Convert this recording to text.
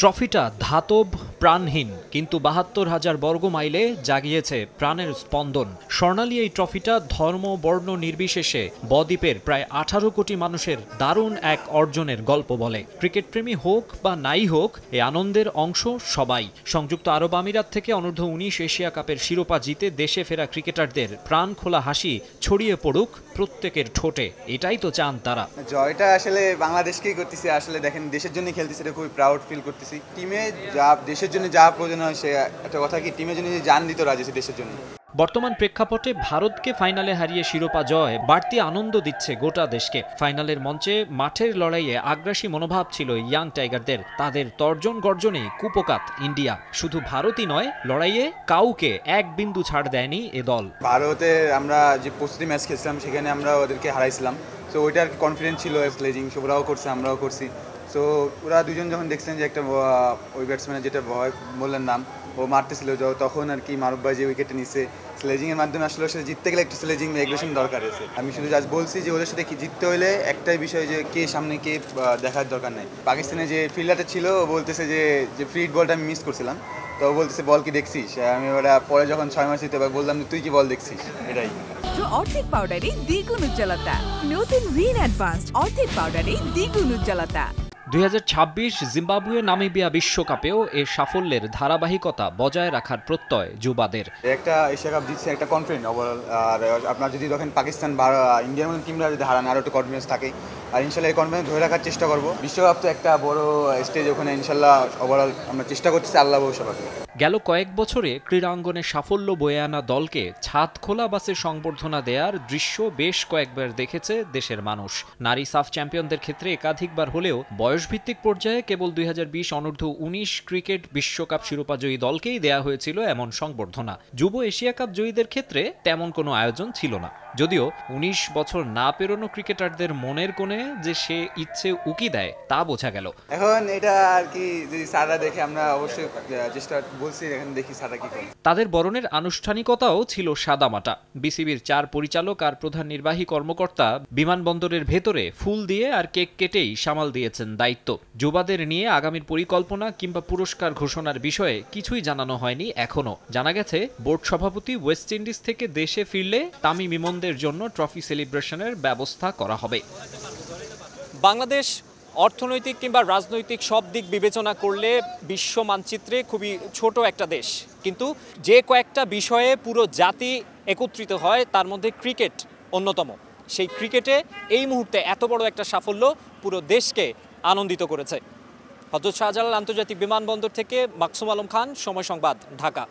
ট্রফিটা ধাতব, প্রাণহীন, কিন্তু ৭২,০০০ বর্গ মাইলে জাগিয়েছে প্রাণের স্পন্দন। স্বর্ণালী এই ট্রফিটা ধর্ম বর্ণ নির্বিশেষে বদ্বীপের প্রায় ১৮ কোটি মানুষের দারুণ এক অর্জনের গল্প বলে। ক্রিকেটপ্রেমী হোক বা নাই হোক, এ আনন্দের অংশ সবাই। সংযুক্ত আরব আমিরাত থেকে অনূর্ধ্ব-১৯ এশিয়া কাপের শিরোপা জিতে দেশে ফেরা ক্রিকেটারদের প্রাণ খোলা হাসি ছড়িয়ে পড়ুক প্রত্যেকের ঠোঁটে, এটাই তো চান তারা। জয়টা আসলে বাংলাদেশকেই করতেছি। আসলে দেখেন, দেশের জন্য খেলতেছি, এটা খুবই প্রাউড ফিল করতেছি। টিমে যা দেশের জন্য যা প্রয়োজন হয়, সে একটা কথা কি, টিমের জন্য জান দিতে রাজি আছে দেশের জন্য। বর্তমান প্রেক্ষাপটে ভারতকে ফাইনালে হারিয়ে শিরোপা জয় বাড়তি আনন্দ দিচ্ছে গোটা দেশকে। ফাইনালের মঞ্চে মাঠের লড়াইয়ে আগ্রাসী মনোভাব ছিল ইয়াং টাইগারদের। তাদের তর্জন গর্জনে কুপোকাত ইন্ডিয়া। শুধু ভারতই নয়, লড়াইয়ে কাউকে এক বিন্দু ছাড় দেয়নি এ দল। ভারতে আমরা যে প্রস্তুতি ম্যাচ খেলছিলাম, সেখানে আমরা ওদেরকে হারাইছিলাম। তো ওইটার কনফিডেন্স ছিল, স্লেজিং ওরাও করছে, আমরাও করছি। সো ওরা দুজন যখন দেখছেন যে একটা ওই ব্যাটসম্যানের যেটা ভয় বললেন নাম, ও মারতেছিল, তখন আর কি মারুফ ভাই যে উইকেটে নিচ্ছে, স্লেজিংয়ের মাধ্যমে আসলে ওর সাথে জিততে গেলে একটু স্লেজিং এগ্রেশন দরকার আছে। আমি শুধু আজ বলছি যে ওদের সাথে কি জিততে হলে একটাই বিষয়, যে কে সামনে কে দেখার দরকার নেই। পাকিস্তানে যে ফিল্ডারটা ছিল, ও বলতেছে যে ফ্রি বলটা আমি মিস করছিলাম, তো ও বলতেছে বল কি দেখছিস। আমি ওরা পরে যখন ৬ মাস দিতে বললাম তুই কি বল দেখছিস, এটাই। অর্ধেক পাউডারে দ্বিগুণ উজ্জ্বলতা। নতুন রিন অ্যাডভান্সড অর্ধেক পাউডারে দ্বিগুণ উজ্জ্বলতা। ২০২৬ জিম্বাবুয়ে নামিবিয়া বিশ্বকাপেও এ সাফল্যের ধারাবাহিকতা বজায় রাখার প্রত্যয় যুবাদের। একটা এশিয়া কাপ জিতছে, একটা কনফিডেন্ট ওভারঅল। আর আপনার যদি দেখেন পাকিস্তান বা ইন্ডিয়ার মতো টিমরা যদি হারান, আরও একটু কনফিডেন্স থাকে। আর ইনশাল্লাহ এই কনফিডেন্স ধরে রাখার চেষ্টা করবো। বিশ্বকাপ তো একটা বড় স্টেজ, ওখানে ইনশাল্লাহ ওভারঅল আমরা চেষ্টা করতেছি, আল্লাহ ভবিষ্যতে। গেল কয়েক বছরে ক্রীড়াঙ্গনে সাফল্য বয়ে আনা দলকে ছাদ খোলা বাসে সংবর্ধনা দেওয়ার দৃশ্য বেশ কয়েকবার দেখেছে দেশের মানুষ। নারী সাফ চ্যাম্পিয়নদের ক্ষেত্রে একাধিকবার হলেও বয়সভিত্তিক পর্যায়ে কেবল ২০২০ অনূর্ধ্ব-১৯ ক্রিকেট বিশ্বকাপ শিরোপাজয়ী দলকেই দেয়া হয়েছিল এমন সংবর্ধনা। যুব এশিয়া কাপ জয়ীদের ক্ষেত্রে তেমন কোনো আয়োজন ছিল না, যদিও ১৯ বছর না পেরোনো ক্রিকেটারদের মনের কোণে যে সে ইচ্ছে উকি দেয় তা বোঝা গেল। এখন এটা আর কি, যদি সারা দেখে আমরা অবশ্যই চেষ্টা বলছি, এখন দেখি সারা কি করে। তাদের বরণের আনুষ্ঠানিকতাও ছিল সাদামাটা। বিসিবির ৪ পরিচালক আর প্রধান নির্বাহী কর্মকর্তা বিমানবন্দরের ভেতরে ফুল দিয়ে আর কেক কেটেই সামাল দিয়েছেন দায়িত্ব। যুবাদের নিয়ে আগামীর পরিকল্পনা কিংবা পুরস্কার ঘোষণার বিষয়ে কিছুই জানানো হয়নি এখনো। জানা গেছে বোর্ড সভাপতি ওয়েস্ট ইন্ডিজ থেকে দেশে ফিরলে তামিম ইমনদের জন্য ট্রফি সেলিব্রেশনের ব্যবস্থা করা হবে। বাংলাদেশ অর্থনৈতিক কিংবা রাজনৈতিক সব দিক বিবেচনা করলে বিশ্ব মানচিত্রে খুবই ছোট একটা দেশ, কিন্তু যে কয়েকটা বিষয়ে পুরো জাতি একত্রিত হয় তার মধ্যে ক্রিকেট অন্যতম। সেই ক্রিকেটে এই মুহূর্তে এত বড় একটা সাফল্য পুরো দেশকে আনন্দিত করেছে। হযরত শাহজালাল আন্তর্জাতিক বিমানবন্দর থেকে মাকসুম আলম খান, সময় সংবাদ, ঢাকা।